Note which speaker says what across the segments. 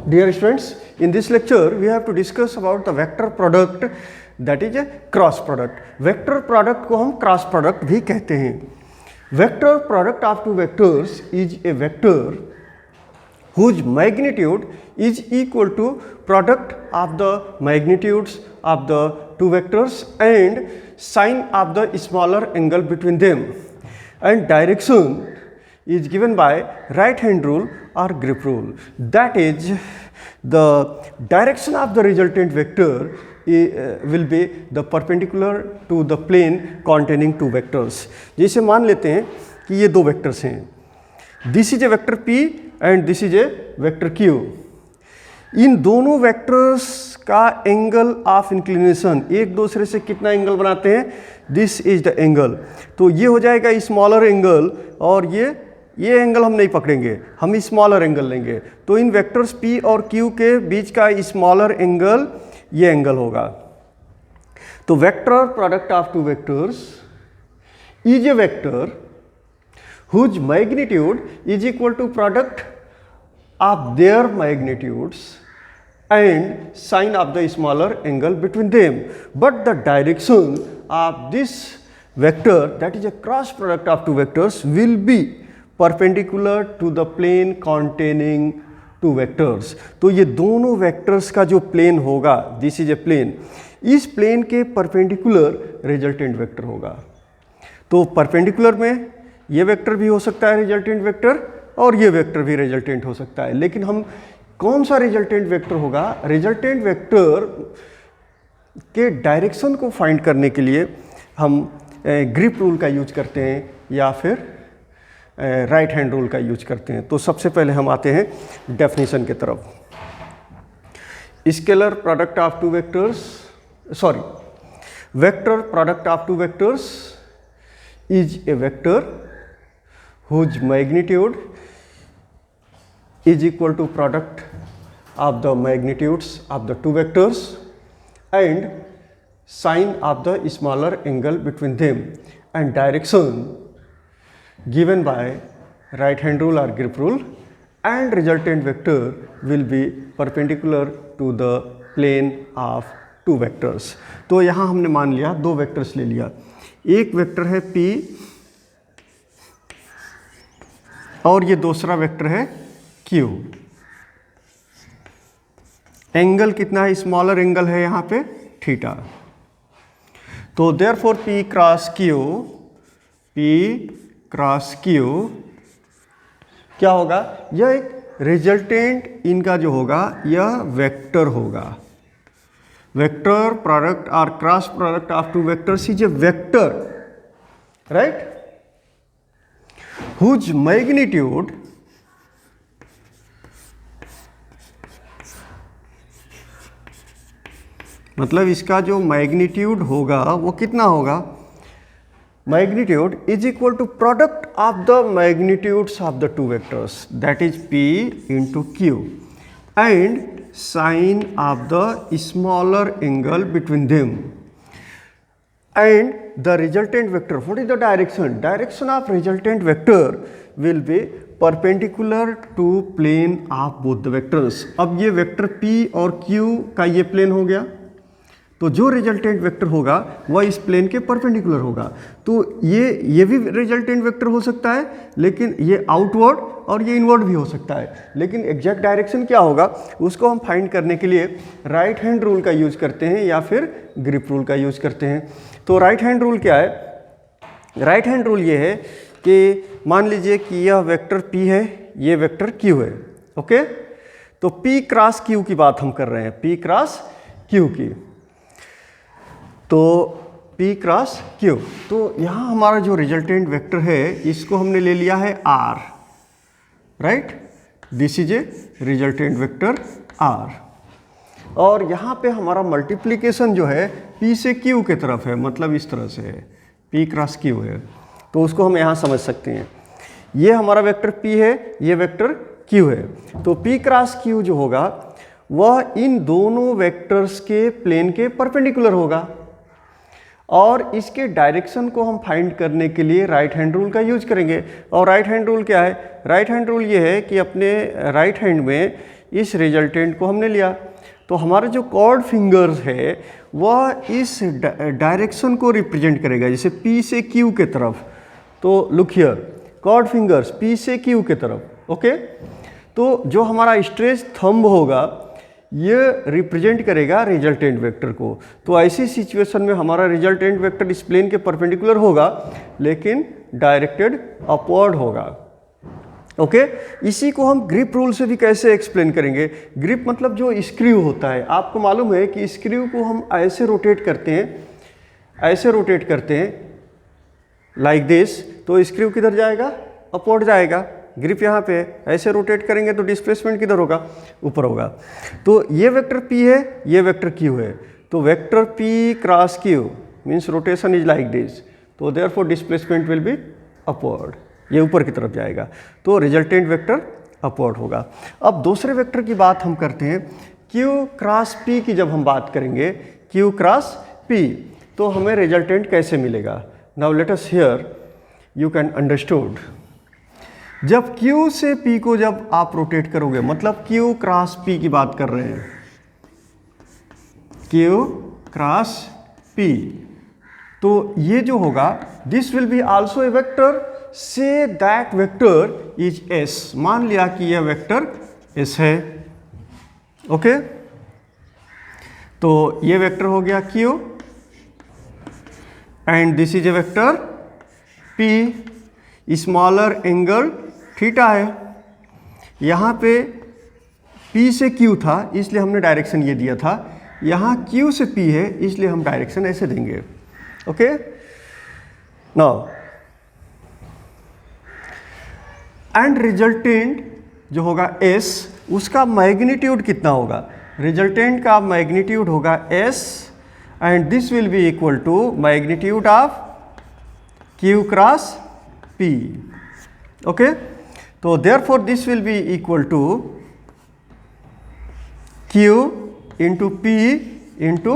Speaker 1: Dear students, in this lecture we have to discuss about the vector product, that is a cross product. Vector product को हम cross product भी कहते हैं. Vector product of two vectors is a vector whose magnitude is equal to product of the magnitudes of the two vectors and sine of the smaller angle between them, and direction is given by right hand rule or grip rule. That is, the direction of the resultant vector will be the perpendicular to the plane containing two vectors. जैसे मान लेते हैं कि ये दो vectors हैं, this is a vector P and this is a vector Q. इन दोनों vectors का एंगल ऑफ इंक्लिनेशन एक दूसरे से कितना एंगल बनाते हैं? This is the angle. तो ये हो जाएगा स्मॉलर एंगल और ये एंगल हम नहीं पकड़ेंगे, हम स्मॉलर एंगल लेंगे. तो इन वेक्टर्स P और Q के बीच का स्मॉलर एंगल ये एंगल होगा. तो vector product of two vectors is a vector whose magnitude is equal to product of their magnitudes and sine of the smaller angle between them. But the direction of this vector, that is a cross product of two vectors, will be perpendicular to the plane containing two vectors. तो ये दोनों vectors का जो plane होगा, this is a plane, इस plane के perpendicular resultant vector होगा. तो perpendicular में ये वेक्टर भी हो सकता है रिजल्टेंट वेक्टर और ये वेक्टर भी रिजल्टेंट हो सकता है. लेकिन हम कौन सा रिजल्टेंट वेक्टर होगा? रिजल्टेंट वेक्टर के डायरेक्शन को फाइंड करने के लिए हम ग्रिप रूल का यूज करते हैं या फिर राइट हैंड रूल का यूज करते हैं. तो सबसे पहले हम आते हैं डेफिनेशन की तरफ. Scalar product of two vectors, sorry, vector product of two vectors is a vector whose magnitude is equal to product of the magnitudes of the two vectors and sine of the smaller angle between them, and direction given by right hand rule or grip rule, and resultant vector will be perpendicular to the plane of two vectors. तो यहाँ हमने मान लिया दो vectors ले लिया. एक vector है P और ये दूसरा वेक्टर है Q. एंगल कितना है? स्मॉलर एंगल है यहाँ पे थीटा. तो देयरफॉर P क्रॉस Q क्या होगा? यह एक रिजल्टेंट इनका जो होगा यह वेक्टर होगा. Vector product or cross product of two vectors is a vector, right, whose magnitude मतलब इसका जो मैग्नीट्यूड होगा वो कितना होगा? Magnitude is equal to product of the magnitudes of the two vectors, that is P into Q, and sine of the smaller angle between them, and the resultant vector, what is the direction? Direction of resultant vector will be perpendicular to plane of both the vectors. अब ये vector P और Q का ये plane हो गया, तो जो resultant vector होगा वह इस प्लेन के परपेंडिकुलर होगा. तो ये भी रिजल्टेंट वेक्टर हो सकता है, लेकिन ये आउटवर्ड और ये इनवर्ड भी हो सकता है. लेकिन एग्जैक्ट डायरेक्शन क्या होगा उसको हम फाइंड करने के लिए राइट हैंड रूल का यूज करते हैं या फिर ग्रिप रूल का यूज करते हैं. तो राइट हैंड रूल क्या है? राइट हैंड रूल ये है कि मान लीजिए कि यह वेक्टर P है, ये वेक्टर Q है. ओके, तो P क्रॉस Q की बात हम कर रहे हैं, P क्रॉस Q की. तो P क्रॉस Q, तो यहाँ हमारा जो रिजल्टेंट वेक्टर है इसको हमने ले लिया है R, right. This is A resultant vector R, और यहाँ पे हमारा मल्टीप्लिकेशन जो है P से Q के तरफ है, मतलब इस तरह से है, P क्रॉस Q है. तो उसको हम यहाँ समझ सकते हैं. ये हमारा वेक्टर P है, ये वेक्टर Q है. तो P क्रॉस Q जो होगा वह इन दोनों वेक्टर्स के प्लेन के परपेंडिकुलर होगा. और इसके डायरेक्शन को हम फाइंड करने के लिए राइट हैंड रूल का यूज करेंगे। और राइट हैंड रूल क्या है? राइट हैंड रूल ये है कि अपने राइट हैंड में इस रिजल्टेंट को हमने लिया, तो हमारा जो कॉर्ड फिंगर्स है वह इस डायरेक्शन को रिप्रेजेंट करेगा, जैसे P से Q के तरफ। तो look here, cord fingers P से Q के तरफ, ओके। तो जो हमारा स्ट्रेच थंब होगा ये रिप्रेजेंट करेगा रिजल्टेंट वेक्टर को। तो ऐसी सिचुएशन में हमारा रिजल्टेंट वेक्टर इस प्लेन के परपेंडिकुलर होगा लेकिन डायरेक्टेड अपवर्ड होगा, ओके। इसी को हम ग्रिप रूल से भी कैसे एक्सप्लेन करेंगे? ग्रिप मतलब जो स्क्रू होता है, आपको मालूम है कि स्क्रू को हम ऐसे रोटेट करते हैं, ऐसे रोटेट करते हैं लाइक दिस, तो स्क्रू किधर जाएगा? अपवर्ड जाएगा। ग्रिप यहाँ पे है, ऐसे रोटेट करेंगे तो डिस्प्लेसमेंट किधर होगा? ऊपर होगा। तो ये वेक्टर P है, ये वेक्टर Q है, तो vector P cross Q means rotation is like this, तो therefore displacement will be upward, ये ऊपर की तरफ जाएगा, तो रिजल्टेंट वेक्टर अपवर्ड होगा। अब दूसरे वेक्टर की बात हम करते हैं, Q क्रॉस P की जब हम बात करेंगे, Q क्रॉस P, तो हमें रिजल्टेंट कैसे मिलेगा? Now let us here you can understood. जब Q से P को जब आप रोटेट करोगे, मतलब Q क्रॉस P की बात कर रहे हैं, Q क्रॉस P, तो ये जो होगा this will be also a vector, say that vector is S। मान लिया कि यह वेक्टर S है, ओके। तो ये वेक्टर हो गया Q and this is a vector P। Smaller angle theta है, यहाँ पे P से Q था इसलिए हमने डायरेक्शन ये दिया था, यहाँ Q से P है इसलिए हम डायरेक्शन ऐसे देंगे, ओके। नाउ एंड रिजल्टेंट जो होगा S, उसका मैग्नीट्यूड कितना होगा? रिजल्टेंट का मैग्नीट्यूड होगा S and this will be equal to magnitude of Q cross P, okay. तो therefore this will be equal to Q into P into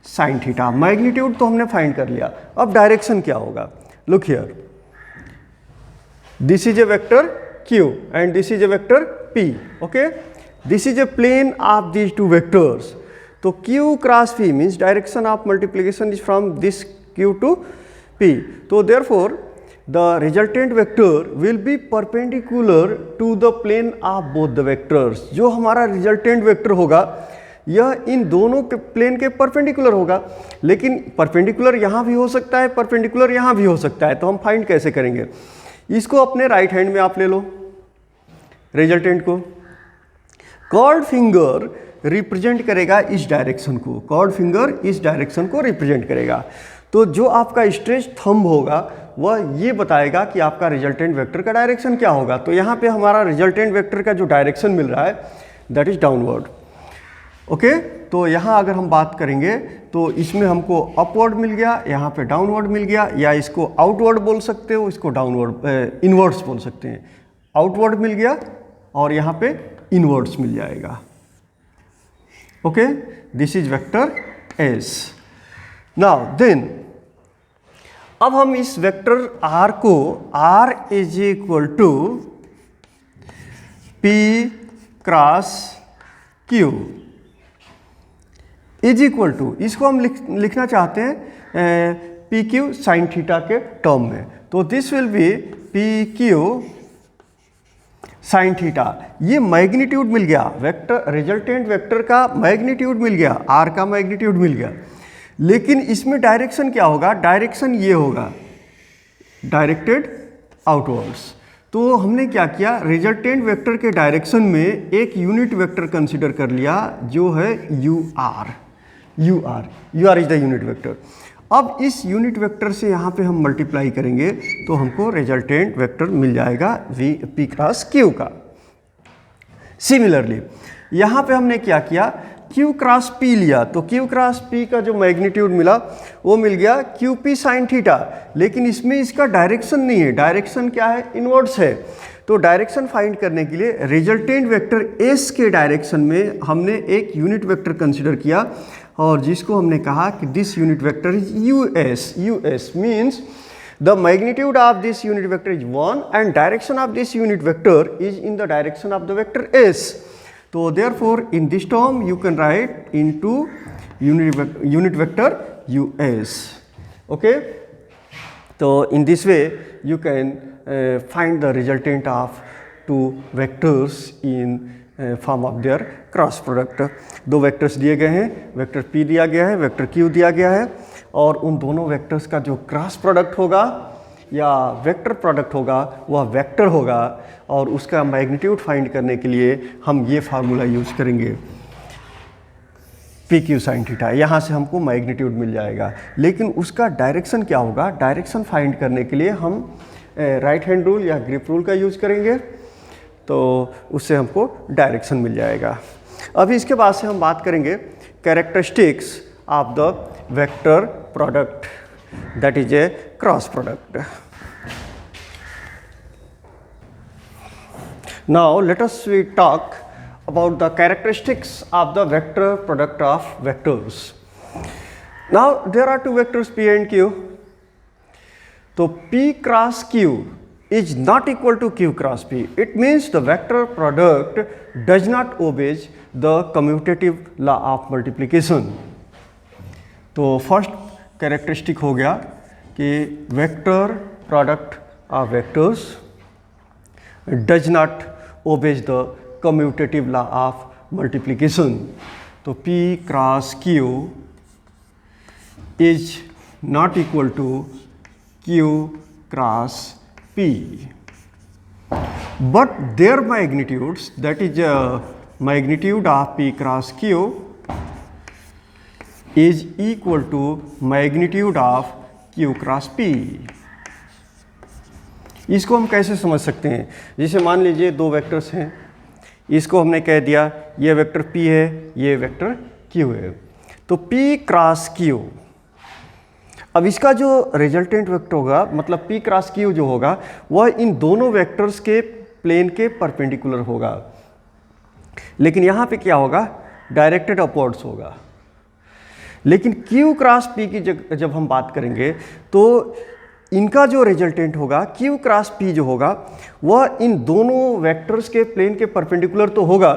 Speaker 1: sine theta. Magnitude तो हमने फाइंड कर लिया, अब डायरेक्शन क्या होगा? Look here, this is a vector Q and this is a vector P, okay. This is a plane of these two vectors, तो Q cross P means direction of multiplication is from this Q to P, तो therefore the resultant vector will be perpendicular to the plane of both the vectors। जो हमारा resultant vector होगा यह इन दोनों के plane के perpendicular होगा, लेकिन परपेंडिकुलर यहाँ भी हो सकता है, परपेंडिकुलर यहाँ भी हो सकता है, तो हम फाइंड कैसे करेंगे? इसको अपने राइट हैंड में आप ले लो रिजल्टेंट को। कॉर्ड फिंगर रिप्रेजेंट करेगा इस डायरेक्शन को, कॉर्ड फिंगर इस डायरेक्शन को रिप्रेजेंट करेगा, तो जो आपका स्ट्रेच थंब होगा वह ये बताएगा कि आपका रिजल्टेंट वेक्टर का डायरेक्शन क्या होगा। तो यहाँ पे हमारा रिजल्टेंट वेक्टर का जो डायरेक्शन मिल रहा है दैट इज डाउनवर्ड, ओके। तो यहाँ अगर हम बात करेंगे तो इसमें हमको अपवर्ड मिल गया, यहाँ पे डाउनवर्ड मिल गया, या इसको आउटवर्ड बोल सकते हो, इसको डाउनवर्ड इनवर्ड्स बोल सकते हैं। आउटवर्ड मिल गया और यहाँ पे इनवर्ड्स मिल जाएगा, okay. This is vector S। Now then अब हम इस वेक्टर R को R is equal to P cross Q is equal to, इसको हम लिखना चाहते हैं PQ साइन थीटा के टर्म में, तो this will be PQ sine theta. ये मैग्नीट्यूड मिल गया, वेक्टर रिजल्टेंट वेक्टर का मैग्नीट्यूड मिल गया, R का मैग्नीट्यूड मिल गया, लेकिन इसमें डायरेक्शन क्या होगा? डायरेक्शन ये होगा, डायरेक्टेड आउटवर्ड्स। तो हमने क्या किया, रिजल्टेंट वेक्टर के डायरेक्शन में एक यूनिट वेक्टर कंसीडर कर लिया जो है UR is the unit vector. अब इस यूनिट वेक्टर से यहाँ पे हम मल्टीप्लाई करेंगे तो हमको रिजल्टेंट वेक्टर मिल जाएगा P क्रॉस Q का। सिमिलरली यहाँ पे हमने क्या किया, Q क्रॉस P लिया, तो Q क्रॉस P का जो मैग्नीट्यूड मिला वो मिल गया QP साइन थीटा, लेकिन इसमें इसका डायरेक्शन नहीं है, डायरेक्शन क्या है? इनवर्ड्स है। तो डायरेक्शन फाइंड करने के लिए रिजल्टेंट वेक्टर S के डायरेक्शन में हमने एक यूनिट वेक्टर कंसीडर किया और जिसको हमने कहा कि this unit vector is US. US means the magnitude of this unit vector is 1 and direction of this unit vector is in the direction of the vector s. So therefore in this term you can write into unit vector us. Okay, so in this way you can find the resultant of two vectors in form of their cross product. दो vectors दिए गए हैं, vector p दिया गया है, vector q दिया गया है, और उन दोनों वेक्टर्स का जो क्रॉस प्रोडक्ट होगा या वेक्टर प्रोडक्ट होगा वह वेक्टर होगा, और उसका मैग्नीट्यूड फाइंड करने के लिए हम ये फार्मूला यूज करेंगे पी क्यू साइन थीटा. यहाँ से हमको मैग्नीट्यूड मिल जाएगा, लेकिन उसका डायरेक्शन क्या होगा, डायरेक्शन फाइंड करने के लिए हम राइट हैंड रूल या ग्रिप रूल का यूज करेंगे, तो उससे हमको डायरेक्शन मिल जाएगा. अभी इसके बाद से हम बात करेंगे characteristics of the vector product that is a cross product. Now let us we talk about the characteristics of the vector product of vectors. Now there are two vectors p and q. So p cross q is not equal to q cross p. It means the vector product does not obey the commutative law of multiplication. तो first characteristic हो गया कि vector product of vectors does not obeys the commutative law of multiplication. तो p cross q is not equal to q cross p, but their magnitudes, that is magnitude of p cross q is equal to magnitude of q cross p. इसको हम कैसे समझ सकते हैं, जैसे मान लीजिए दो वेक्टर्स हैं, इसको हमने कह दिया ये वेक्टर p है, ये वेक्टर q है, तो p क्रॉस q, अब इसका जो रिजल्टेंट वेक्टर होगा मतलब p क्रॉस q जो होगा वह इन दोनों वेक्टर्स के प्लेन के परपेंडिकुलर होगा, लेकिन यहाँ पे क्या होगा, डायरेक्टेड अपवर्ड्स होगा. लेकिन q क्रॉस p की जब हम बात करेंगे तो इनका जो रिजल्टेंट होगा q क्रॉस p जो होगा वह इन दोनों वेक्टर्स के प्लेन के परपेंडिकुलर तो होगा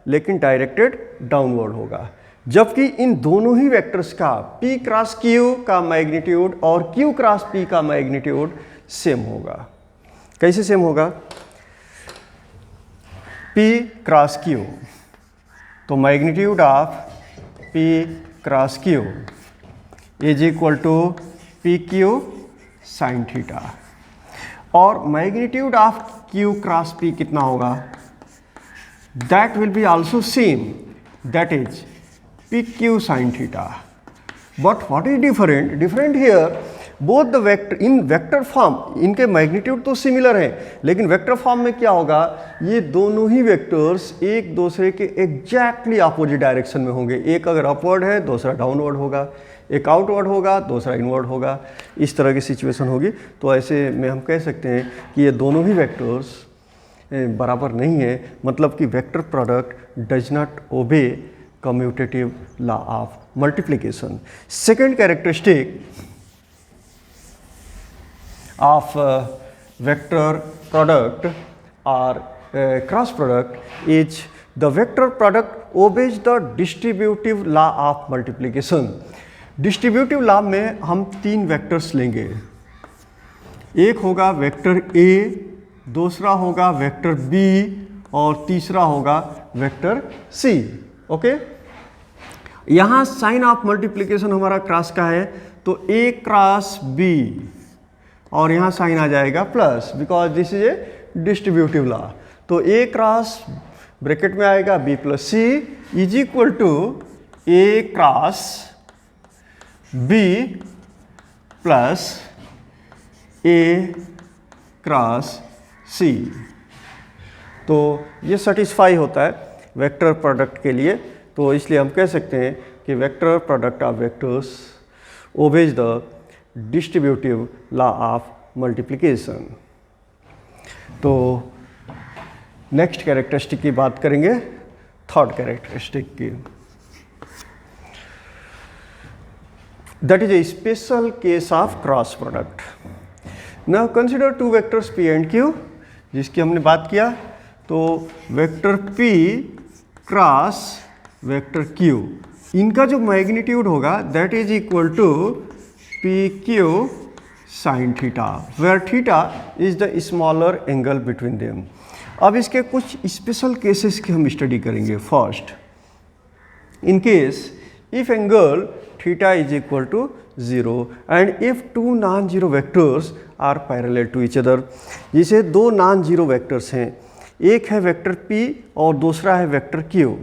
Speaker 1: लेकिन डायरेक्टेड डाउनवर्ड होगा, जबकि इन दोनों ही वेक्टर्स का p क्रॉस q का मैग्नीट्यूड और q क्रॉस p का मैग्नीट्यूड सेम होगा. कैसे सेम होगा, p क्रॉस q, तो magnitude of p cross q is equal to P Q sine theta, और magnitude of q cross p कितना होगा, that will be also same, that is P Q sine theta. But what is different, different here both the vector in vector form, इनके magnitude तो similar है लेकिन vector form में क्या होगा, ये दोनों ही वेक्टर्स एक दूसरे के एग्जैक्टली अपोजिट डायरेक्शन में होंगे. एक अगर अपवर्ड है दूसरा डाउनवर्ड होगा, एक आउटवर्ड होगा दूसरा इनवर्ड होगा, इस तरह की सिचुएशन होगी. तो ऐसे में हम कह सकते हैं कि ये दोनों ही वेक्टर्स बराबर नहीं है, मतलब कि vector product does not obey commutative law of multiplication. Second characteristic of vector product or cross product is the vector product obeys the distributive law of multiplication. Distributive law में हम तीन वेक्टर्स लेंगे, एक होगा वेक्टर a, दूसरा होगा vector b और तीसरा होगा वेक्टर c. ओके, यहाँ साइन ऑफ मल्टीप्लिकेशन हमारा क्रॉस का है तो a क्रॉस b और यहाँ साइन आ जाएगा plus, because this is a distributive law. तो a क्रॉस ब्रैकेट में आएगा b plus c is equal to a cross b plus a cross c. तो ये सेटिस्फाई होता है वेक्टर प्रोडक्ट के लिए, तो इसलिए हम कह सकते हैं कि vector product of vectors obeys the distributive law of multiplication. तो नेक्स्ट कैरेक्टरिस्टिक की बात करेंगे, थर्ड कैरेक्टरिस्टिक की. That is a special case of cross product. Now consider two vectors P and Q, जिसकी हमने बात किया. तो vector P cross vector Q, इनका जो मैग्नीट्यूड होगा that is equal to PQ sin theta, where theta is the smaller angle between them. अब इसके कुछ स्पेशल केसेस की हम स्टडी करेंगे. First, in case if angle theta is equal to 0 and if two non-zero vectors are parallel to each other. जिसे दो non-zero vectors हैं, एक है वेक्टर P और दूसरा है वेक्टर Q.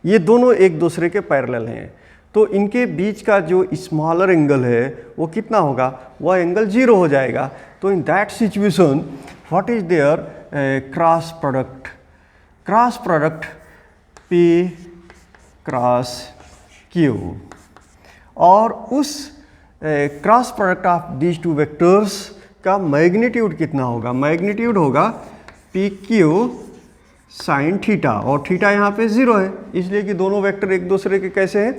Speaker 1: ये दोनों एक दूसरे के पैरेलल हैं, तो इनके बीच का जो स्मॉलर एंगल है वो कितना होगा, वह एंगल 0 हो जाएगा. तो in that situation what is their cross product. Cross product P cross Q, और उस cross product of these two vectors का मैग्नीट्यूड कितना होगा. मैग्नीट्यूड होगा PQ sin थीटा, और थीटा यहाँ पे 0 है इसलिए कि दोनों वेक्टर एक दूसरे के कैसे हैं,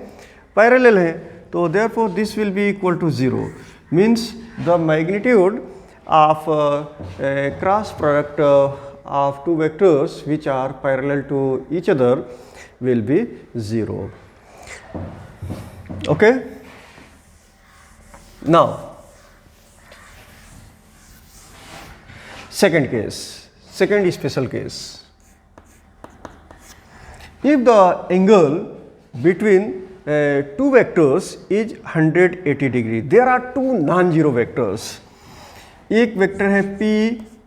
Speaker 1: पैरेलल हैं. तो therefore this will be equal to 0, means the magnitude of cross product of two vectors which are parallel to each other will be 0. Okay, now second case, second special case. If the angle between two vectors is 180 degree, there are two non-zero vectors. एक vector है P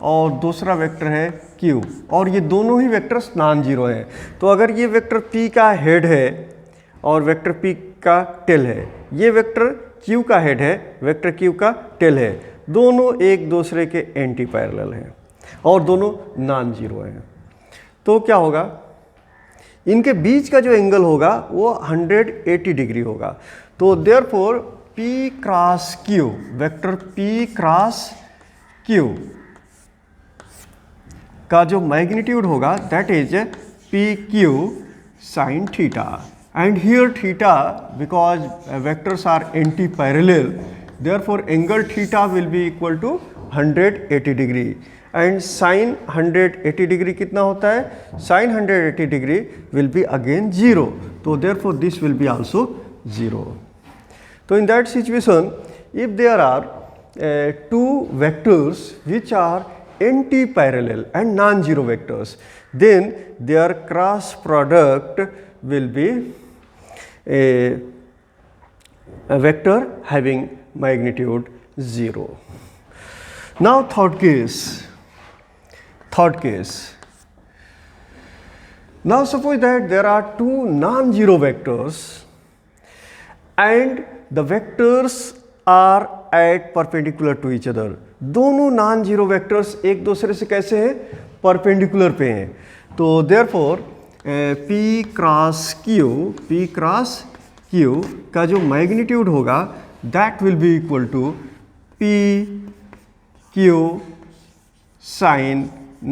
Speaker 1: और दूसरा vector है Q, और ये दोनों ही vectors non zero हैं. तो अगर ये वेक्टर P का हेड है और वेक्टर P का टेल है, ये वेक्टर Q का हेड है, वेक्टर Q का टेल है, दोनों एक दूसरे के एंटी पैरेलल हैं और दोनों नॉन जीरो हैं. तो क्या होगा, इनके बीच का जो एंगल होगा वो 180 डिग्री होगा. तो therefore P cross Q, vector P cross Q का जो मैग्नीट्यूड होगा that is PQ sin theta. And here theta, because vectors are anti-parallel, therefore angle theta will be equal to 180 degree. And sin 180 degree कितना होता है, sin 180 degree will be again 0. So therefore this will be also 0. So in that situation, if there are two vectors which are anti-parallel and non-zero vectors, then their cross product will be a vector having magnitude 0. Now third case. Now suppose that there are two non-zero vectors and the vectors are at perpendicular to each other. दोनों non-zero vectors एक दूसरे से कैसे हैं, perpendicular पे हैं. तो therefore P cross Q का जो मैग्नीट्यूड होगा that will be equal to PQ sin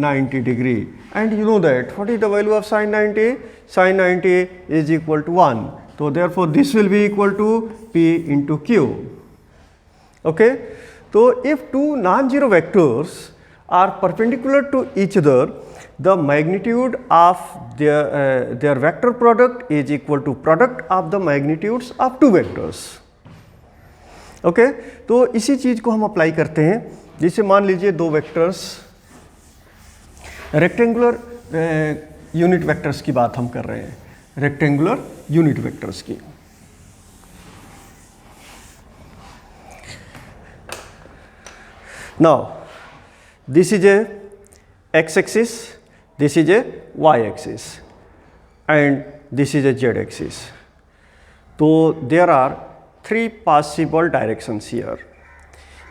Speaker 1: 90 degree. And you know that what is the value of sin 90? sin 90 is equal to 1. तो therefore this will be equal to P into Q. Okay, तो if two non zero vectors are perpendicular to each other, the magnitude of their vector product is equal to product of the magnitudes of two vectors. Okay, तो इसी चीज को हम apply करते हैं. जिसे मान लीजिए दो वेक्टर्स, रेक्टेंगुलर यूनिट वेक्टर्स की बात हम कर रहे हैं, रेक्टेंगुलर यूनिट वेक्टर्स की. Now this is A x axis, this is a y axis and this is a z axis. तो there are three possible directions here.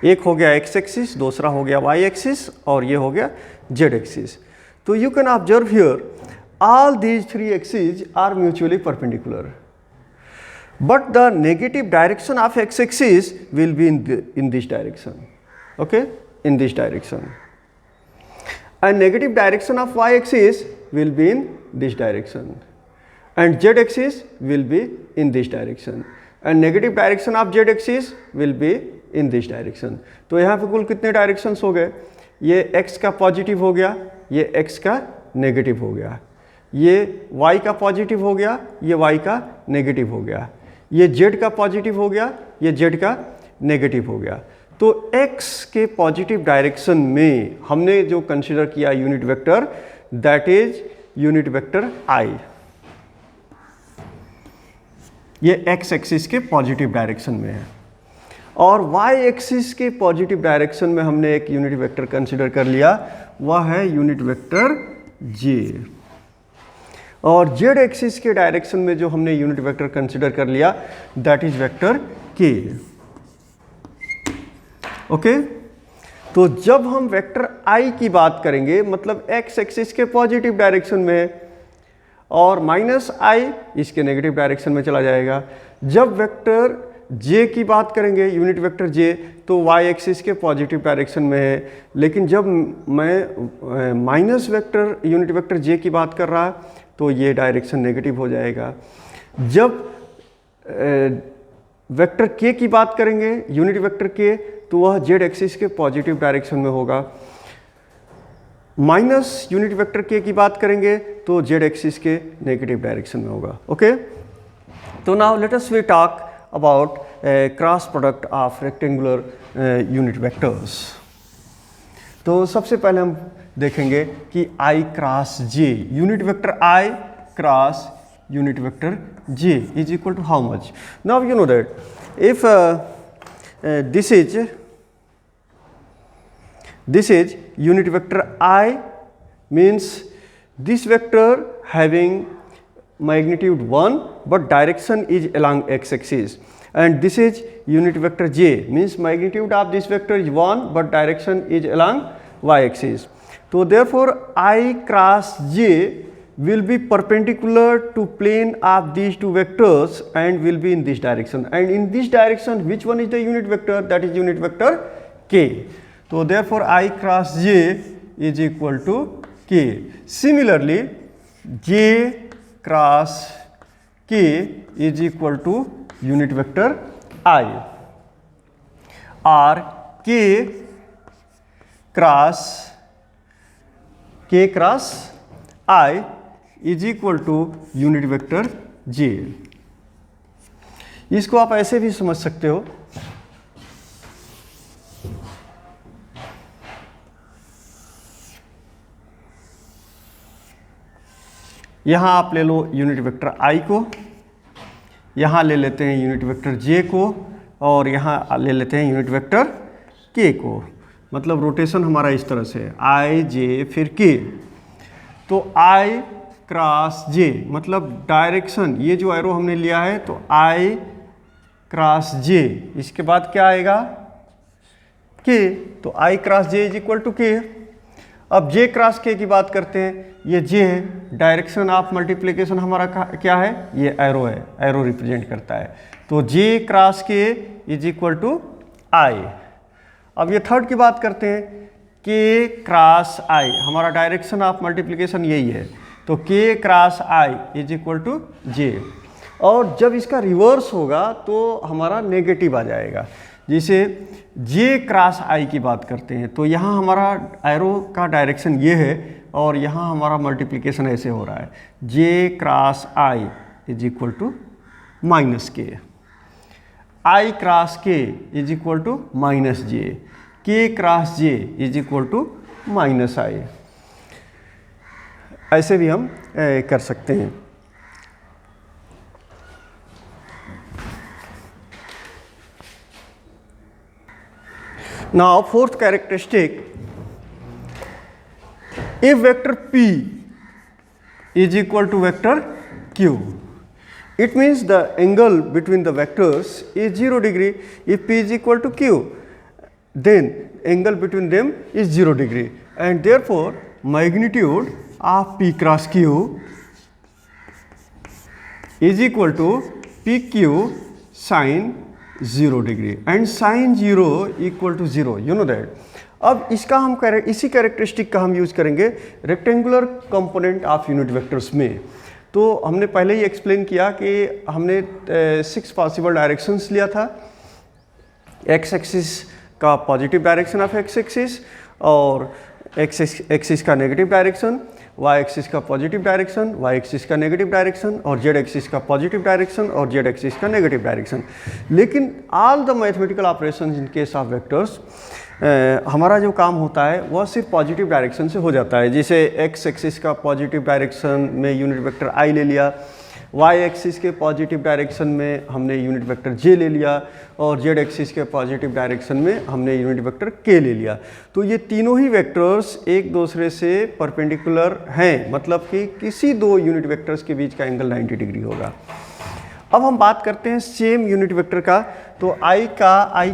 Speaker 1: एक हो गया x axis, दूसरा हो गया y axis और ये हो गया z axis. तो you can observe here all these three axes are mutually perpendicular, but the negative direction of x axis will be in this direction. Okay, in this direction. And negative direction of y axis will be in this direction and z axis will be in this direction and negative direction of Z axis will be in this direction. तो यहाँ पे कुल कितने directions हो गए, ये x का positive हो गया, ये x का नेगेटिव हो गया, ये y का पॉजिटिव हो गया, ये y का नेगेटिव हो गया, ये z का पॉजिटिव हो गया, ये z का नेगेटिव हो गया। तो x के पॉजिटिव डायरेक्शन में हमने जो कंसिडर किया unit vector, that is unit vector I। ये x एक्सिस के पॉजिटिव डायरेक्शन में है, और y एक्सिस के पॉजिटिव डायरेक्शन में हमने एक यूनिट वेक्टर कंसिडर कर लिया, वह है यूनिट वेक्टर j। और z एक्सिस के डायरेक्शन में जो हमने यूनिट वेक्टर कंसिडर कर लिया, that is vector k। Okay, तो जब हम वेक्टर I की बात करेंगे, मतलब x एक्सिस के पॉजिटिव डायरेक्शन में, और माइनस I इसके नेगेटिव डायरेक्शन में चला जाएगा। जब वेक्टर j की बात करेंगे, यूनिट वेक्टर j, तो y एक्सिस के पॉजिटिव डायरेक्शन में है, लेकिन जब मैं minus vector unit vector j की बात कर रहा, तो ये डायरेक्शन नेगेटिव हो जाएगा। जब वेक्टर k की बात करेंगे, यूनिट वेक्टर k, तो वह z एक्सिस के पॉजिटिव डायरेक्शन में होगा। माइनस यूनिट वेक्टर k की बात करेंगे तो z एक्सिस के नेगेटिव डायरेक्शन में होगा। ओके, तो now let us we talk about cross product of rectangular unit vectors. तो सबसे पहले हम देखेंगे कि I cross j, unit vector I cross unit vector j is equal to how much? Now you know that if this is unit vector I, means this vector having magnitude 1 but direction is along x axis, and this is unit vector j, means magnitude of this vector is 1 but direction is along y axis. So therefore I cross j will be perpendicular to plane of these two vectors and will be in this direction, and in this direction which one is the unit vector? That is unit vector k. So therefore I cross j is equal to k. Similarly j cross k is equal to unit vector I, or k cross I is equal to unit vector j. इसको आप ऐसे भी समझ सकते हो, यहाँ आप ले लो यूनिट वेक्टर I को, यहाँ ले लेते हैं यूनिट वेक्टर j को, और यहाँ ले लेते हैं यूनिट वेक्टर k को। मतलब रोटेशन हमारा इस तरह से I j फिर k। तो I क्रॉस j मतलब डायरेक्शन, ये जो एरो हमने लिया है, तो I क्रॉस j, इसके बाद क्या आएगा k, तो I cross j is equal to k। अब j क्रॉस k की बात करते हैं, ये j है, डायरेक्शन ऑफ मल्टीप्लिकेशन हमारा क्या है, ये एरो है, एरो रिप्रेजेंट करता है, तो j cross k is equal to I। अब ये थर्ड की बात करते हैं, k क्रॉस I, हमारा डायरेक्शन ऑफ मल्टीप्लिकेशन यही है, तो k cross I is equal to j। और जब इसका रिवर्स होगा तो हमारा नेगेटिव आ जाएगा। जैसे j क्रॉस I की बात करते हैं, तो यहाँ हमारा एरो का डायरेक्शन ये है, और यहाँ हमारा मल्टीप्लिकेशन ऐसे हो रहा है, j cross I is equal to minus k, I cross k is equal to minus j, k cross j is equal to minus I। ऐसे भी हम कर सकते हैं। Now fourth characteristic, if vector p is equal to vector q, it means the angle between the vectors is 0 degree. If p is equal to q, then angle between them is 0 degree, and therefore magnitude of p cross q is equal to pq sin 0 degree, and sin 0 equal to 0, you know that। अब इसका हम इसी characteristic का हम use करेंगे rectangular component of unit vectors में। तो तो हमने पहले ही एक्सप्लेन किया कि हमने 6 पॉसिबल डायरेक्शंस लिया था। एक्स एक्सिस का positive direction of x axis, और एक्स एक्सिस का नेगेटिव डायरेक्शन, वाई एक्सिस का पॉजिटिव डायरेक्शन, वाई एक्सिस का नेगेटिव डायरेक्शन, और जेड एक्सिस का पॉजिटिव डायरेक्शन और जेड एक्सिस का नेगेटिव डायरेक्शन। लेकिन all the mathematical operation in case of vectors, हमारा जो काम होता है वह सिर्फ पॉजिटिव डायरेक्शन से हो जाता है। जैसे एक्स एक्सिस का पॉजिटिव डायरेक्शन में यूनिट वेक्टर आई ले लिया, वाई एक्सिस के पॉजिटिव डायरेक्शन में हमने यूनिट वेक्टर जे ले लिया, और जेड एक्सिस के पॉजिटिव डायरेक्शन में हमने यूनिट वेक्टर के ले लिया। तो ये तीनों ही वेक्टर्स एक दूसरे से परपेंडिकुलर हैं, मतलब कि किसी दो यूनिट वेक्टर्स के बीच का एंगल 90 डिग्री होगा। अब हम बात करते हैं सेम यूनिट वेक्टर का। तो आई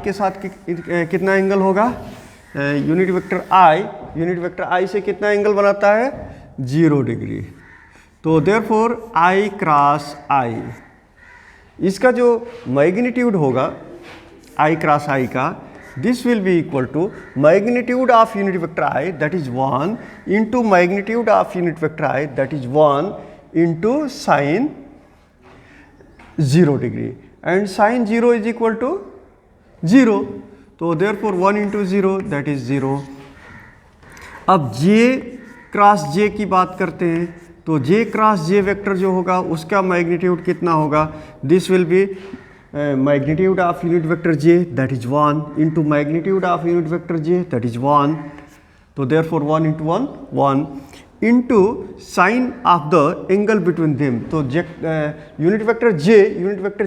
Speaker 1: के साथ कितना एंगल होगा? यूनिट वेक्टर आई से कितना एंगल बनाता है? 0 डिग्री। तो देयरफॉर आई क्रॉस आई, इसका जो मैग्नीट्यूड होगा आई क्रॉस आई का, this will be equal to magnitude of unit vector i that is 1 into magnitude of unit vector i that is 1 into sine 0 degree, and sine 0 is equal to 0। तो therefore 1 into 0 that is 0। अब जे cross जे की बात करते हैं, तो जे cross जे vector जो होगा उसका मैग्नीट्यूड कितना होगा? This will be magnitude of unit vector j that is 1 into magnitude of unit vector j that is 1। तो therefore 1 into 1 1 into sine of the angle between them. तो यूनिट वेक्टर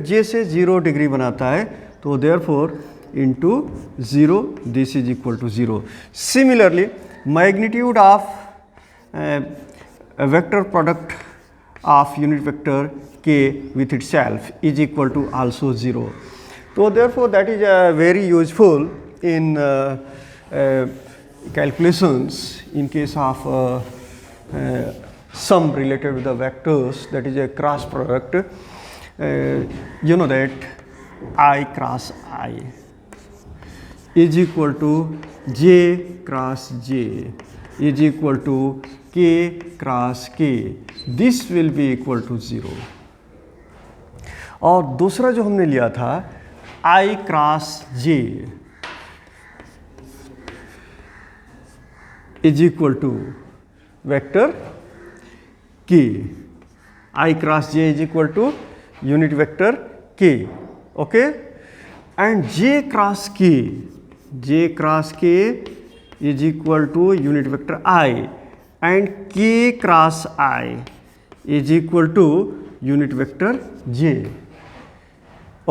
Speaker 1: जे से 0 degree बनाता है, तो therefore into 0 this is equal to 0। Similarly magnitude of vector product of unit vector k with itself is equal to also 0. So therefore that is very useful in calculations in case of sum related with the vectors, that is a cross product. You know that I cross I is equal to j cross j is equal to k cross k. This will be equal to 0. और दूसरा जो हमने लिया था I cross J is equal to vector K. I cross J is equal to unit vector K, okay, and J cross K is equal to unit vector I, and K cross I is equal to unit vector J.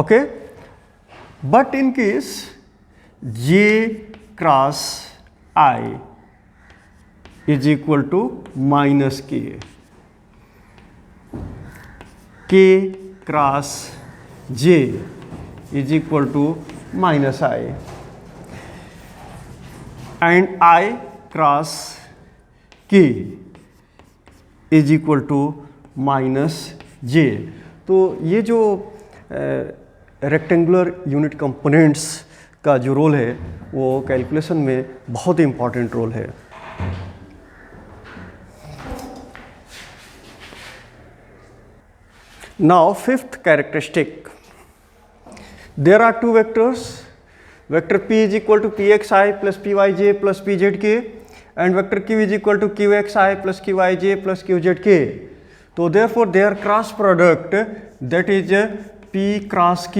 Speaker 1: Okay, but in case J cross I is equal to minus K, K cross J is equal to minus I, and I cross K is equal to minus J. तो ये जो rectangular unit components का जो role है वो calculation में बहुत ही इंपॉर्टेंट रोल है। Now fifth characteristic, there are two vectors, vector p is equal to P x I plus P Y J plus P Z K, and vector q is equal to Q x I plus Q Y J plus Q Z के। तो therefore their cross product that is P cross Q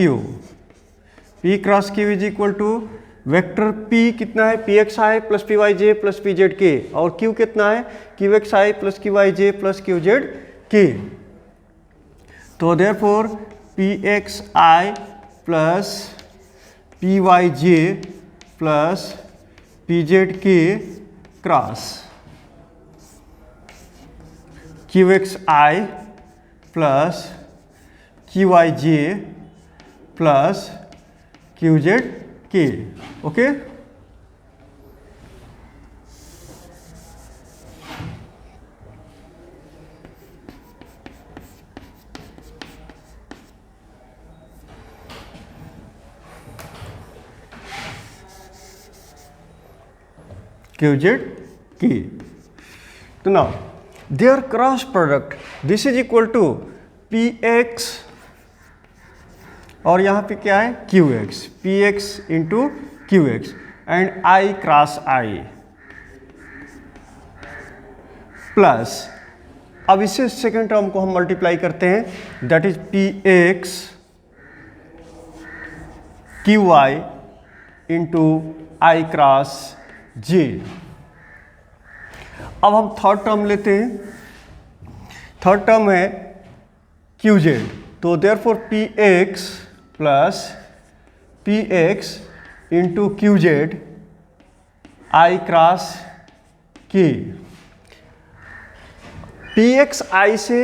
Speaker 1: is equal to vector P कितना है? P x आई plus P Y जे plus P Z k, और Q कितना है? Q x आई plus Q Y जे plus Q Z के। तो therefore P x आई plus P Y जे plus P Z के cross q x I plus q i j plus Q Z k, okay. Q Z के। तो now their cross product this is equal to P x और यहाँ पे क्या है q x, p X into Q X and I cross I plus, अब इससे second term को हम मल्टीप्लाई करते हैं, that is P x Q I into I cross J. अब हम थर्ड टर्म लेते हैं, थर्ड टर्म है क्यू जेड, तो therefore P X plus P X into Q Z I cross K. P x I से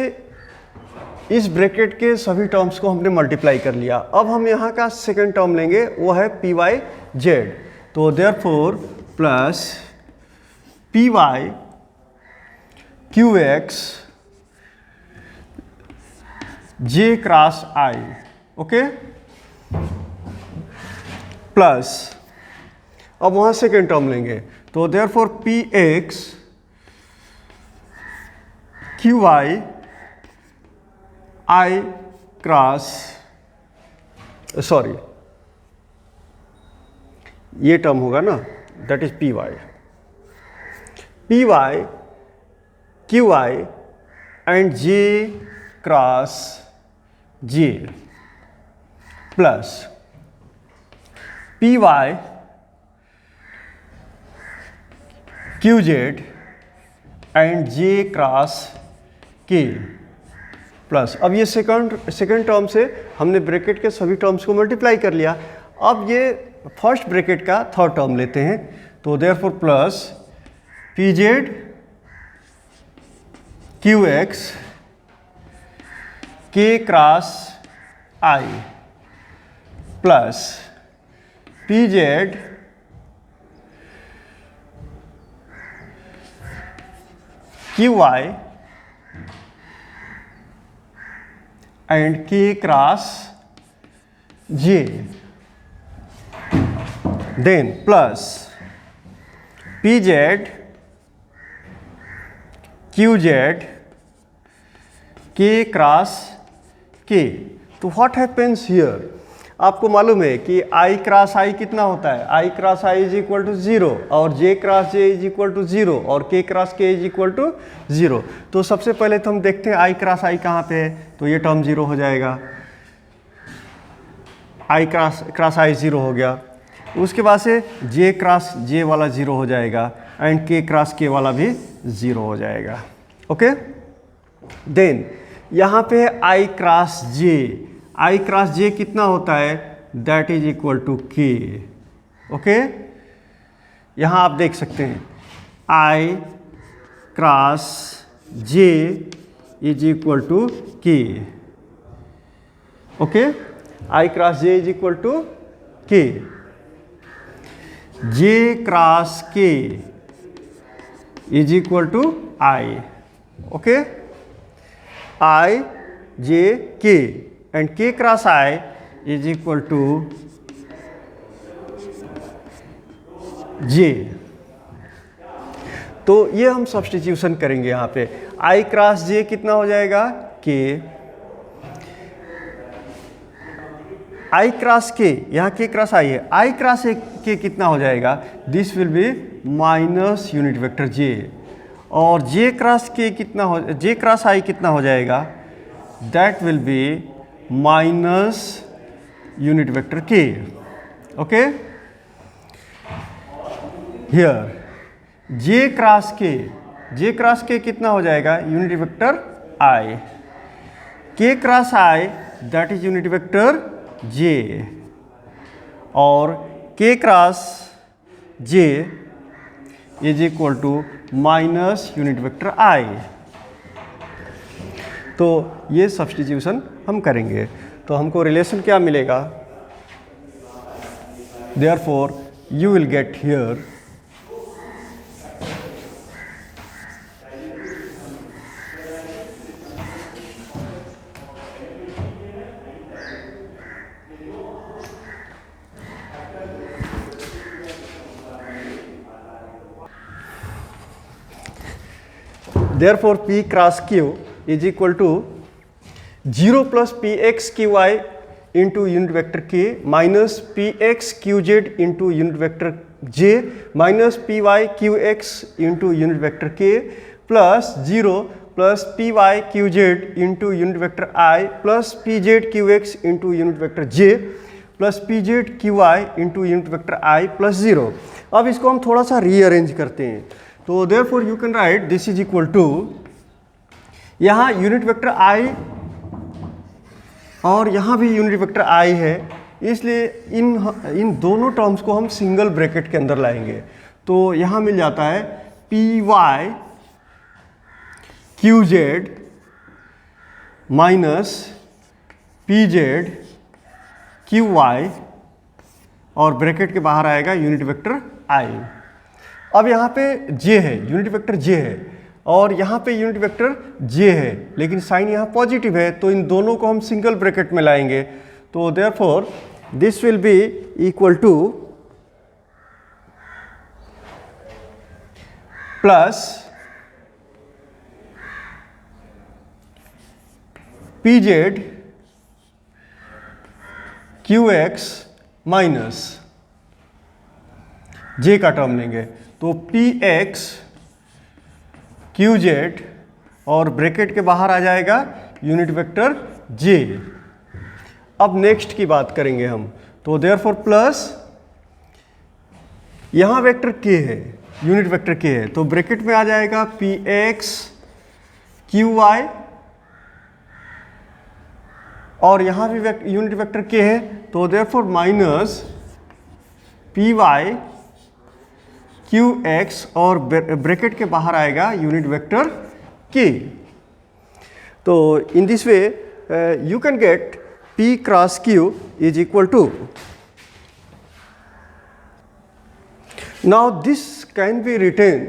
Speaker 1: इस bracket के सभी टर्म्स को हमने मल्टीप्लाई कर लिया। अब हम यहाँ का सेकेंड टर्म लेंगे, वो है पी वाई जेड, तो therefore plus P Y Q X J cross I, okay, plus अब वहाँ सेकेंड टर्म लेंगे, तो therefore P x Q I I cross, sorry ये टर्म होगा ना, that is P Y Q I and J cross J plus P Y Q Z and J cross K plus, अब ये second term से हमने bracket के सभी terms को मल्टीप्लाई कर लिया। अब ये फर्स्ट ब्रैकेट का थर्ड टर्म लेते हैं, तो therefore plus P Z Q X K cross I plus P Z Q I and K cross J, then plus P Z Q Z के क्रॉस के। तो व्हाट हैपेंस हियर, आपको मालूम है कि आई cross आई कितना होता है, I cross I is equal to 0 और J cross J is equal to 0 और के cross K is equal to 0। तो सबसे पहले तो हम देखते हैं आई क्रॉस आई कहाँ पे है, तो ये टर्म 0 हो जाएगा, आई क्रॉस आई 0 हो गया। उसके बाद से जे क्रॉस जे वाला 0 हो जाएगा एंड के क्रॉस के वाला भी 0 हो जाएगा, ओके। देन यहाँ पे आई क्रॉस जे कितना होता है, that is equal to K, okay. यहाँ आप देख सकते हैं I cross J is equal to K, okay, I cross J is equal to K, J cross K is equal to I, okay, I J K and k cross i is equal to j। तो ये हम substitution करेंगे यहाँ पे, i cross j कितना हो जाएगा k, i cross k, यहाँ k क्रॉस i है, i क्रॉस k कितना हो जाएगा, this will be minus unit vector j, और j क्रॉस k कितना हो, j क्रॉस i कितना हो जाएगा, that will be minus unit vector k, okay. Here j cross k कितना हो जाएगा, unit vector i, k cross i that is unit vector j, और k cross j is equal to minus unit vector i। तो ये substitution हम करेंगे, तो हमको रिलेशन क्या मिलेगा, therefore you will get here Therefore P cross Q is equal to 0 plus Px Qy into unit vector k minus Px Qz into unit vector j minus Py Qx into unit vector k plus 0 plus Py Qz into unit vector I plus Pz Qx into unit vector j plus Pz Qy into unit vector I plus 0. अब इसको हम थोड़ा सा rearrange करते हैं, तो therefore you can write this is equal to, यहाँ unit vector I और यहाँ भी यूनिट वेक्टर I है, इसलिए इन दोनों टर्म्स को हम सिंगल ब्रैकेट के अंदर लाएंगे। तो यहाँ मिल जाता है Py Qz minus Pz Qy और ब्रैकेट के बाहर आएगा यूनिट वेक्टर I। अब यहाँ पे j है, यूनिट वेक्टर j है और यहाँ पे यूनिट वेक्टर j है, लेकिन साइन यहाँ पॉजिटिव है, तो इन दोनों को हम सिंगल ब्रैकेट में लाएंगे। तो therefore this will be equal two plus Pz Qx minus j का टर्म लेंगे, तो Px Qz और ब्रैकेट के बाहर आ जाएगा यूनिट वेक्टर j। अब नेक्स्ट की बात करेंगे हम, तो देयरफॉर प्लस यहाँ वेक्टर k है, यूनिट वेक्टर k है, तो ब्रैकेट में आ जाएगा Px Qy और यहाँ भी यूनिट वेक्टर k है, तो देयरफॉर माइनस Py Qx और ब्रैकेट के बाहर आएगा यूनिट वेक्टर k। तो in this way you can get P cross Q is equal to, now this can be written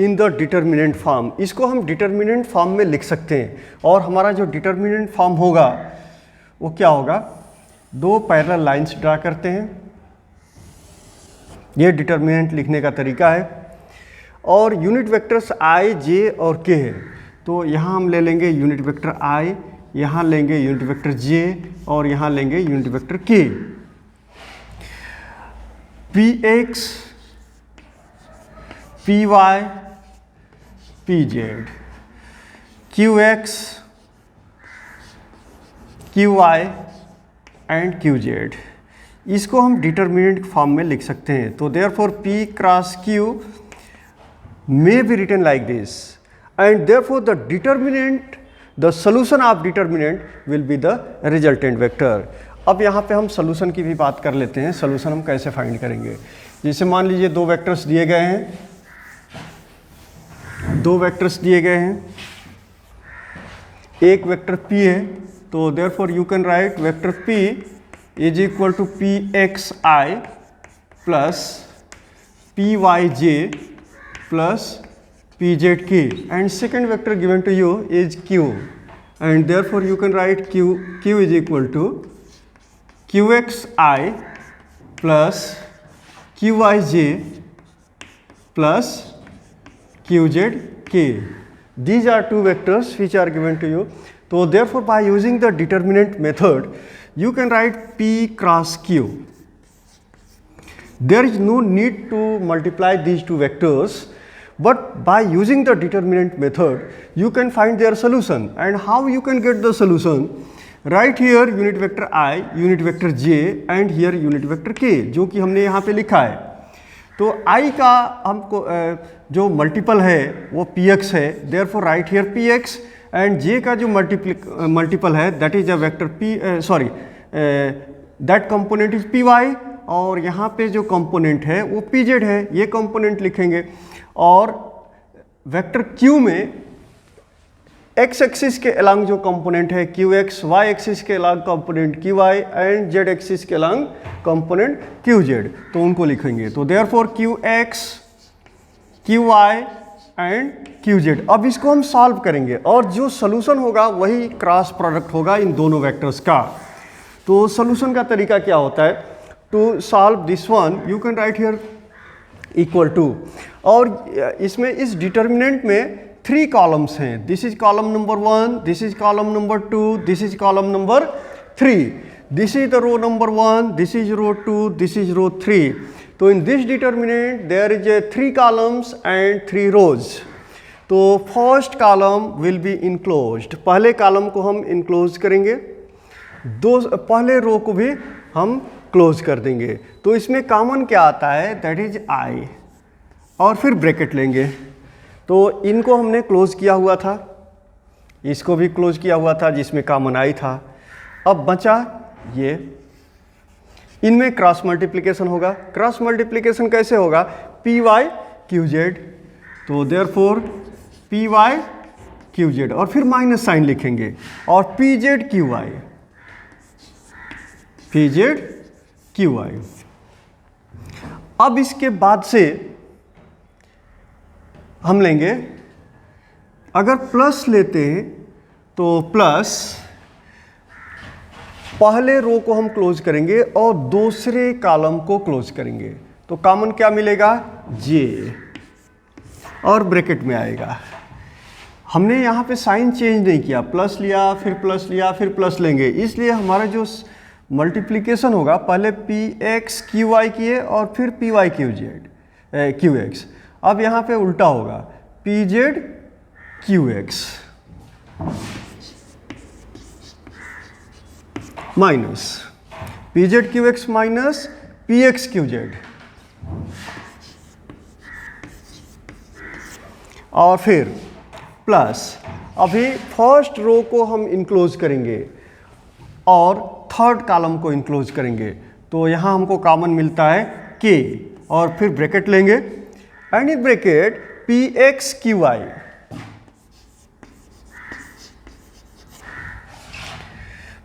Speaker 1: in the determinant form. इसको हम determinant form में लिख सकते हैं और हमारा जो डिटर्मिनेंट फॉर्म होगा वो क्या होगा, दो पैरेलल लाइंस ड्रा करते हैं, ये डिटर्मिनेंट लिखने का तरीका है, और यूनिट वेक्टर्स i, j और k है, तो यहाँ हम ले लेंगे यूनिट वेक्टर i, यहाँ लेंगे यूनिट वेक्टर j और यहाँ लेंगे unit vector k। Px Py Pz Qx Qy and Qz, इसको हम डिटर्मिनेंट फॉर्म में लिख सकते हैं। तो therefore P cross Q may be written like this and therefore the determinant, the solution of determinant will be the resultant vector। अब यहाँ पे हम सॉल्यूशन की भी बात कर लेते हैं। सॉल्यूशन हम कैसे फाइंड करेंगे, जैसे मान लीजिए दो वेक्टर्स दिए गए हैं, एक वेक्टर P है, तो therefore you can write vector P is equal to Pxi plus Pyj plus Pzk, and second vector given to you is Q, and therefore you can write Q is equal to Qxi plus Qyj plus Qzk. These are two vectors which are given to you. So therefore by using the determinant method you can write P cross Q. There is no need to multiply these two vectors, but by using the determinant method you can find their solution. And how you can get the solution? Right here unit vector I, unit vector j and here unit vector k, जो कि हमने यहाँ पे लिखा है। तो I का हमको जो मल्टीपल है वो px है, therefore write here px, and j का जो मल्टीपल है that is a vector that component is py, और यहाँ पे जो कंपोनेंट है वो pz है, ये कंपोनेंट लिखेंगे। और वेक्टर q में x एक्सिस के अलॉन्ग जो कंपोनेंट है qx, y एक्सिस के along component qy and z axis के अलॉन्ग कंपोनेंट qz, तो उनको लिखेंगे। तो therefore qx, qy and qz। अब इसको हम सॉल्व करेंगे और जो सोल्यूशन होगा वही क्रॉस प्रोडक्ट होगा इन दोनों वेक्टर्स का। तो सोल्यूशन का तरीका क्या होता है, to solve this one you can write here equal to, और इसमें इस डिटर्मिनेंट में 3 कॉलम्स हैं, this is column number 1, this is column number 2, this is column number 3, this is the row number 1, this is row 2, this is row 3. तो in this determinant there is 3 columns and 3 rows. तो first column will be enclosed, पहले column को हम enclose करेंगे, पहले रो को भी हम क्लोज कर देंगे. तो इसमें कॉमन क्या आता है, दैट इज आई, और फिर ब्रैकेट लेंगे. तो इनको हमने क्लोज किया हुआ था, इसको भी क्लोज किया हुआ था जिसमें कॉमन आई था. अब बचा ये, इनमें क्रॉस मल्टीप्लिकेशन होगा. क्रॉस मल्टीप्लिकेशन कैसे होगा, पी वाई क्यू जेड. तो therefore p Y Q z, और फिर माइनस साइन लिखेंगे, और p Z q y, p Z q y. अब इसके बाद से हम लेंगे, अगर प्लस लेते हैं तो प्लस, पहले रो को हम क्लोज करेंगे और दूसरे कॉलम को क्लोज करेंगे. तो कॉमन क्या मिलेगा, जे, और ब्रैकेट में आएगा. हमने यहाँ पे साइन चेंज नहीं किया, प्लस लिया फिर प्लस लिया फिर प्लस लेंगे, इसलिए हमारा जो मल्टीप्लिकेशन होगा पहले पी एक्स क्यू वाई किए और फिर p Y Q z Q x. अब यहाँ पे उल्टा होगा, p Z Q x minus p Z Q x minus p x q z, और फिर प्लस. अभी फर्स्ट रो को हम इनक्लोज करेंगे और थर्ड कॉलम को इनक्लोज करेंगे. तो यहाँ हमको कॉमन मिलता है के, और फिर ब्रैकेट लेंगे, and in bracket p x q y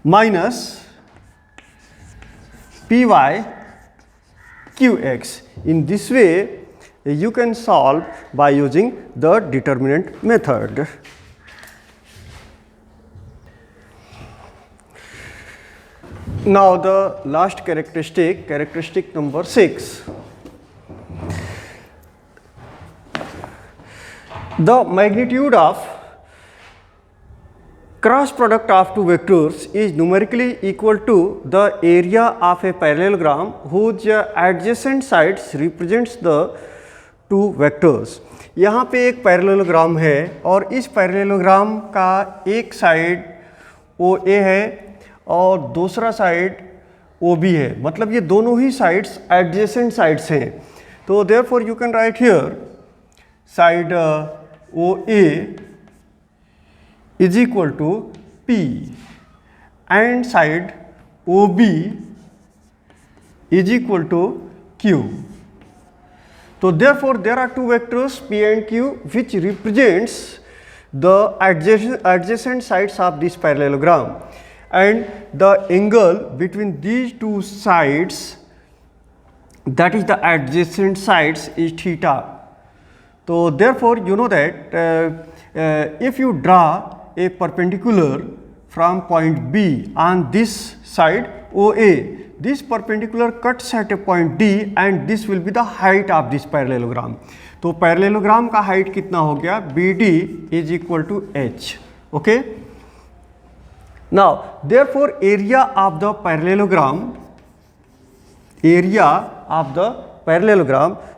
Speaker 1: minus p Y Q x. In this way you can solve by using the determinant method. Now the last characteristic number 6. The magnitude of cross product of two vectors is numerically equal to the area of a parallelogram whose adjacent sides represents the two vectors. यहाँ पे एक parallelogram है और इस parallelogram का एक side o ए है और दूसरा साइड ओ बी है, मतलब ये दोनों ही साइड्स एडजेसेंट साइड्स हैं. तो therefore you can write here side o a is equal to p and side o b is equal to q. So therefore there are two vectors P and Q which represents the adjacent sides of this parallelogram, and the angle between these two sides, that is the adjacent sides, is theta. So therefore you know that if you draw a perpendicular from point B on this side OA, this perpendicular cuts at a point D and this will be the height of this parallelogram. तो parallelogram का height कितना हो गया, BD is equal to H. Okay. Now therefore area of the parallelogram,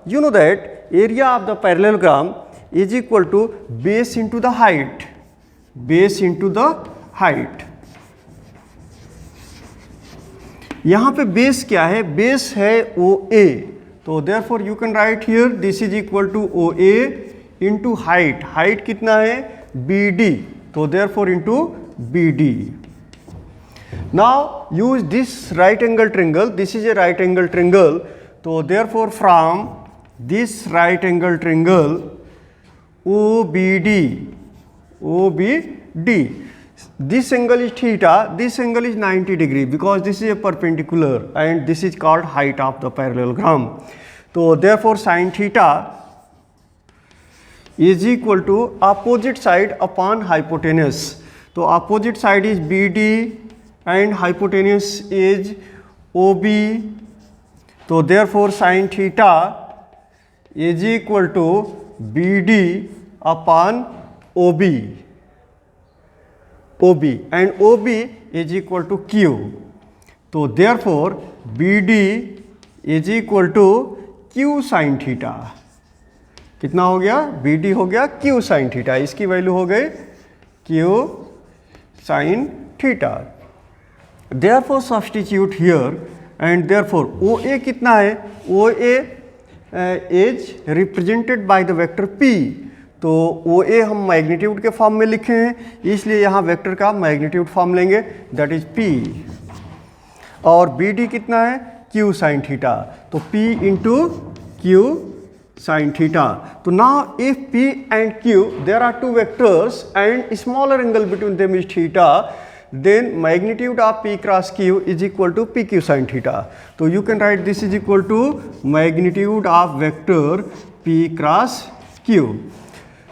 Speaker 1: you know that area of the parallelogram is equal to base into the height, यहाँ पे base क्या है, base है ओ ए. तो therefore you can write here this is equal to O A into height. Height कितना है, B D. तो therefore into B D. Now use this right angle triangle, this is a right angle triangle. तो therefore from this right angle triangle O B D, this angle is theta, this angle is 90 degree because this is a perpendicular and this is called height of the parallelogram. So therefore sin theta is equal to opposite side upon hypotenuse. So opposite side is BD and hypotenuse is OB. So therefore sin theta is equal to BD upon OB and OB is equal to Q. तो therefore BD is equal to Q sin theta. कितना हो गया? BD हो गया Q sin theta, इसकी value हो गई Q sin theta. Therefore substitute here and therefore OA कितना है? OA is represented by the vector P। तो OA हम मैग्नीट्यूड के फॉर्म में लिखे हैं, इसलिए यहाँ वेक्टर का मैग्नीट्यूड फॉर्म लेंगे, दैट इज P। और BD कितना है? Q sin थीटा, तो P into Q sin theta. तो now if P and Q there are two vectors and smaller angle between them is theta, then magnitude of P cross Q is equal to PQ sin theta. So you can write this is equal to magnitude of vector P cross Q.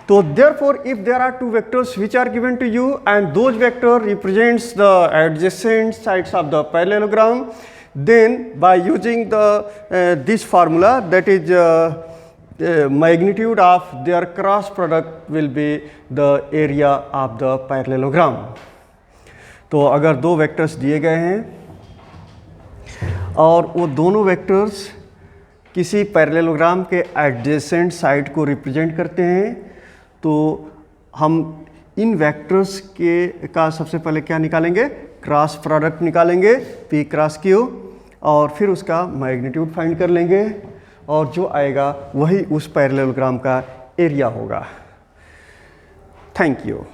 Speaker 1: So therefore if there are two vectors which are given to you and those vector represents the adjacent sides of the parallelogram, then by using the this formula, that is magnitude of their cross product will be the area of the parallelogram. तो अगर दो vectors दिए गए हैं और वो दोनों vectors किसी पैरेललोग्राम के एडजेसेंट साइड को रिप्रेजेंट करते हैं, तो हम इन वेक्टर्स का सबसे पहले क्या निकालेंगे? क्रॉस प्रोडक्ट निकालेंगे P क्रॉस Q, और फिर उसका मैग्नीट्यूड फाइंड कर लेंगे और जो आएगा वही उस पैरेललोग्राम का एरिया होगा। Thank you.